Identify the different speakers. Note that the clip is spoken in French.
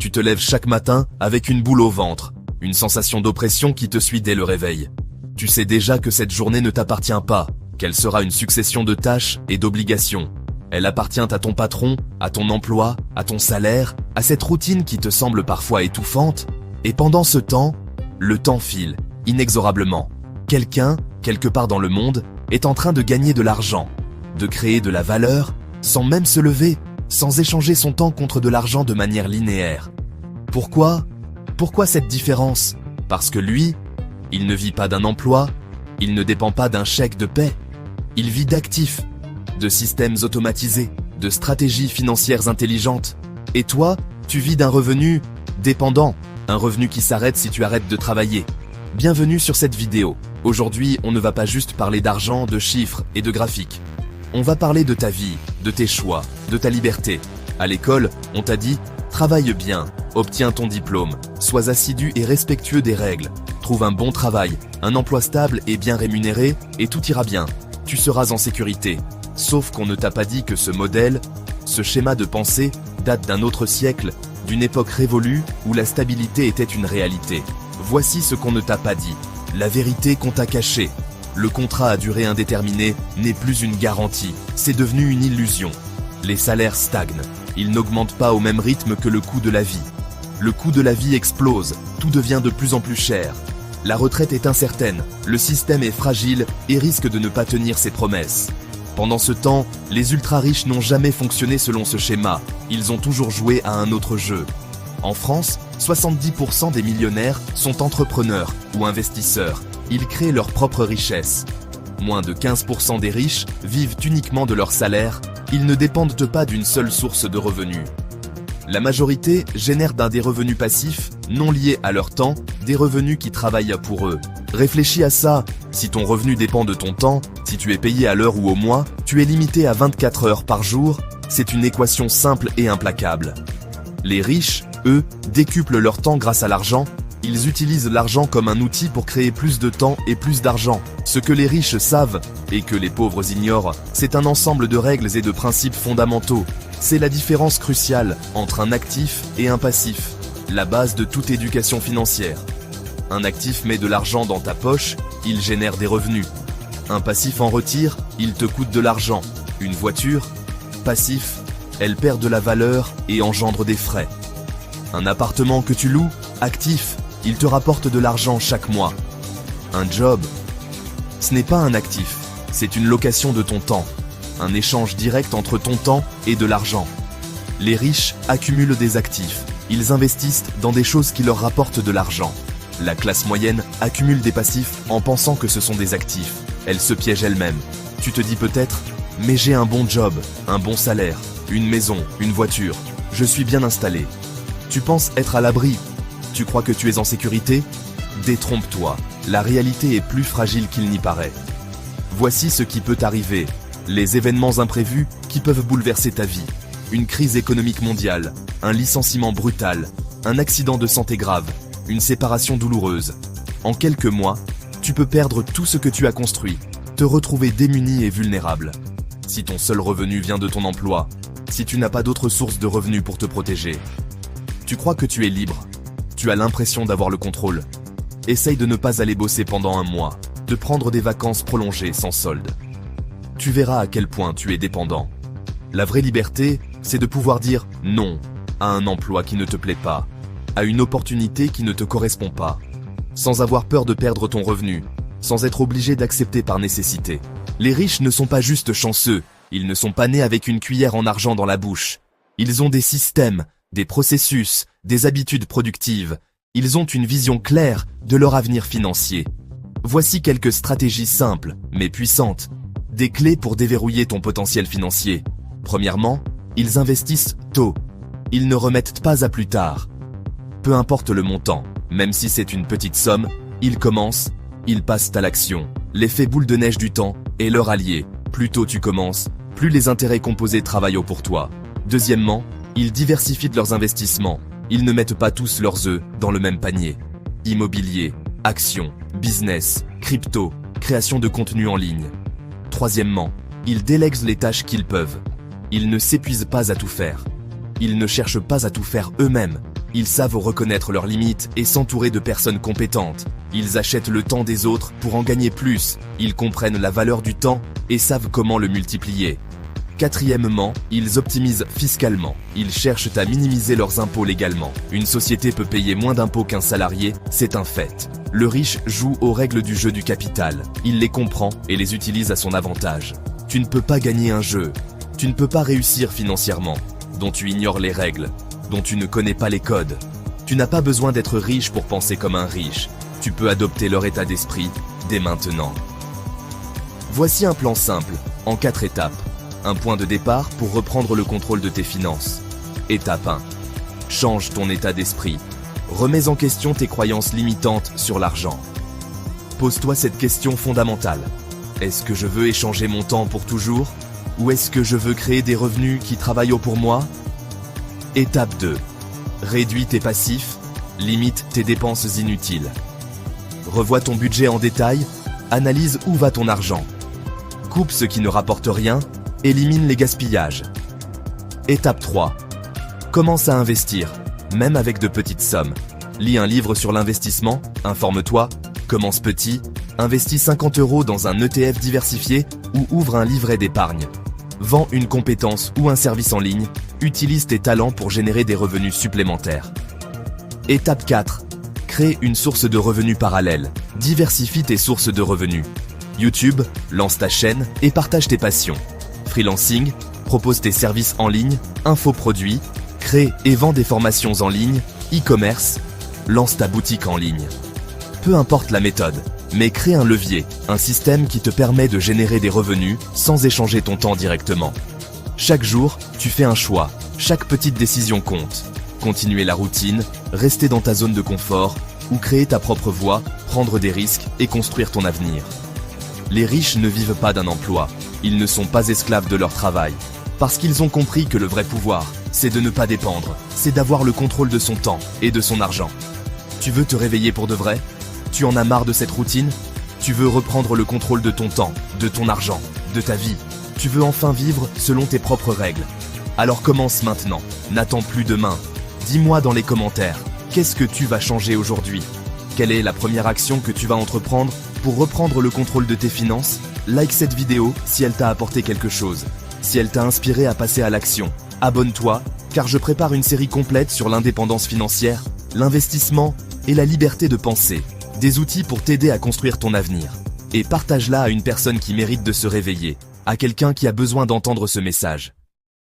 Speaker 1: Tu te lèves chaque matin avec une boule au ventre, une sensation d'oppression qui te suit dès le réveil. Tu sais déjà que cette journée ne t'appartient pas, qu'elle sera une succession de tâches et d'obligations. Elle appartient à ton patron, à ton emploi, à ton salaire, à cette routine qui te semble parfois étouffante. Et pendant ce temps, le temps file, inexorablement. Quelqu'un, quelque part dans le monde, est en train de gagner de l'argent, de créer de la valeur, sans même se lever, sans échanger son temps contre de l'argent de manière linéaire. Pourquoi ? Pourquoi cette différence ? Parce que lui, il ne vit pas d'un emploi, il ne dépend pas d'un chèque de paie, il vit d'actifs, de systèmes automatisés, de stratégies financières intelligentes. Et toi, tu vis d'un revenu dépendant, un revenu qui s'arrête si tu arrêtes de travailler. Bienvenue sur cette vidéo. Aujourd'hui, on ne va pas juste parler d'argent, de chiffres et de graphiques. On va parler de ta vie, de tes choix, de ta liberté. À l'école, on t'a dit « Travaille bien, obtiens ton diplôme, sois assidu et respectueux des règles, trouve un bon travail, un emploi stable et bien rémunéré, et tout ira bien. Tu seras en sécurité. » Sauf qu'on ne t'a pas dit que ce modèle, ce schéma de pensée, date d'un autre siècle, d'une époque révolue où la stabilité était une réalité. Voici ce qu'on ne t'a pas dit. La vérité qu'on t'a cachée. Le contrat à durée indéterminée n'est plus une garantie, c'est devenu une illusion. Les salaires stagnent, ils n'augmentent pas au même rythme que le coût de la vie. Le coût de la vie explose, tout devient de plus en plus cher. La retraite est incertaine, le système est fragile et risque de ne pas tenir ses promesses. Pendant ce temps, les ultra-riches n'ont jamais fonctionné selon ce schéma, ils ont toujours joué à un autre jeu. En France, 70% des millionnaires sont entrepreneurs ou investisseurs. Ils créent leur propre richesse. Moins de 15% des riches vivent uniquement de leur salaire, ils ne dépendent pas d'une seule source de revenus. La majorité génère des revenus passifs, non liés à leur temps, des revenus qui travaillent pour eux. Réfléchis à ça, si ton revenu dépend de ton temps, si tu es payé à l'heure ou au mois, tu es limité à 24 heures par jour, c'est une équation simple et implacable. Les riches, eux, décuplent leur temps grâce à l'argent, ils utilisent l'argent comme un outil pour créer plus de temps et plus d'argent. Ce que les riches savent, et que les pauvres ignorent, c'est un ensemble de règles et de principes fondamentaux. C'est la différence cruciale entre un actif et un passif, la base de toute éducation financière. Un actif met de l'argent dans ta poche, il génère des revenus. Un passif en retire, il te coûte de l'argent. Une voiture, passif, elle perd de la valeur et engendre des frais. Un appartement que tu loues, actif, il te rapporte de l'argent chaque mois. Un job, ce n'est pas un actif, c'est une location de ton temps. Un échange direct entre ton temps et de l'argent. Les riches accumulent des actifs, ils investissent dans des choses qui leur rapportent de l'argent. La classe moyenne accumule des passifs en pensant que ce sont des actifs. Elle se piège elle-même. Tu te dis peut-être, mais j'ai un bon job, un bon salaire, une maison, une voiture, je suis bien installé. Tu penses être à l'abri. Tu crois que tu es en sécurité ? Détrompe-toi, la réalité est plus fragile qu'il n'y paraît. Voici ce qui peut t'arriver, les événements imprévus qui peuvent bouleverser ta vie. Une crise économique mondiale, un licenciement brutal, un accident de santé grave, une séparation douloureuse. En quelques mois, tu peux perdre tout ce que tu as construit, te retrouver démuni et vulnérable. Si ton seul revenu vient de ton emploi, si tu n'as pas d'autre source de revenus pour te protéger, tu crois que tu es libre. Tu as l'impression d'avoir le contrôle. Essaye de ne pas aller bosser pendant un mois, de prendre des vacances prolongées sans solde. Tu verras à quel point tu es dépendant. La vraie liberté, c'est de pouvoir dire non à un emploi qui ne te plaît pas, à une opportunité qui ne te correspond pas, sans avoir peur de perdre ton revenu, sans être obligé d'accepter par nécessité. Les riches ne sont pas juste chanceux, ils ne sont pas nés avec une cuillère en argent dans la bouche. Ils ont des systèmes, des processus, des habitudes productives. Ils ont une vision claire de leur avenir financier. Voici quelques stratégies simples, mais puissantes. Des clés pour déverrouiller ton potentiel financier. Premièrement, ils investissent tôt. Ils ne remettent pas à plus tard. Peu importe le montant, même si c'est une petite somme, ils commencent, ils passent à l'action. L'effet boule de neige du temps est leur allié. Plus tôt tu commences, plus les intérêts composés travaillent pour toi. Deuxièmement, ils diversifient leurs investissements. Ils ne mettent pas tous leurs œufs dans le même panier. Immobilier, actions, business, crypto, création de contenu en ligne. Troisièmement, ils délèguent les tâches qu'ils peuvent. Ils ne s'épuisent pas à tout faire. Ils ne cherchent pas à tout faire eux-mêmes. Ils savent reconnaître leurs limites et s'entourer de personnes compétentes. Ils achètent le temps des autres pour en gagner plus. Ils comprennent la valeur du temps et savent comment le multiplier. Quatrièmement, ils optimisent fiscalement. Ils cherchent à minimiser leurs impôts légalement. Une société peut payer moins d'impôts qu'un salarié, c'est un fait. Le riche joue aux règles du jeu du capital. Il les comprend et les utilise à son avantage. Tu ne peux pas gagner un jeu. Tu ne peux pas réussir financièrement, dont tu ignores les règles, dont tu ne connais pas les codes. Tu n'as pas besoin d'être riche pour penser comme un riche. Tu peux adopter leur état d'esprit dès maintenant. Voici un plan simple, en 4 étapes. Un point de départ pour reprendre le contrôle de tes finances. Étape 1. Change ton état d'esprit. Remets en question tes croyances limitantes sur l'argent. Pose-toi cette question fondamentale. Est-ce que je veux échanger mon temps pour toujours? Ou est-ce que je veux créer des revenus qui travaillent pour moi? Étape 2. Réduis tes passifs, limite tes dépenses inutiles. Revois ton budget en détail, analyse où va ton argent. Coupe ce qui ne rapporte rien, élimine les gaspillages. Étape 3. Commence à investir, même avec de petites sommes. Lis un livre sur l'investissement, informe-toi, commence petit, investis 50 € dans un ETF diversifié ou ouvre un livret d'épargne. Vends une compétence ou un service en ligne, utilise tes talents pour générer des revenus supplémentaires. Étape 4. Crée une source de revenus parallèle. Diversifie tes sources de revenus. YouTube, lance ta chaîne et partage tes passions. Freelancing, propose tes services en ligne, infoproduits, crée et vends des formations en ligne, e-commerce, lance ta boutique en ligne. Peu importe la méthode, mais crée un levier, un système qui te permet de générer des revenus sans échanger ton temps directement. Chaque jour, tu fais un choix, chaque petite décision compte. Continuer la routine, rester dans ta zone de confort, ou créer ta propre voie, prendre des risques et construire ton avenir. Les riches ne vivent pas d'un emploi, ils ne sont pas esclaves de leur travail. Parce qu'ils ont compris que le vrai pouvoir, c'est de ne pas dépendre, c'est d'avoir le contrôle de son temps et de son argent. Tu veux te réveiller pour de vrai? Tu en as marre de cette routine? Tu veux reprendre le contrôle de ton temps, de ton argent, de ta vie? Tu veux enfin vivre selon tes propres règles? Alors commence maintenant, n'attends plus demain. Dis-moi dans les commentaires, qu'est-ce que tu vas changer aujourd'hui? Quelle est la première action que tu vas entreprendre pour reprendre le contrôle de tes finances? Like cette vidéo si elle t'a apporté quelque chose, si elle t'a inspiré à passer à l'action. Abonne-toi, car je prépare une série complète sur l'indépendance financière, l'investissement et la liberté de penser. Des outils pour t'aider à construire ton avenir. Et partage-la à une personne qui mérite de se réveiller, à quelqu'un qui a besoin d'entendre ce message.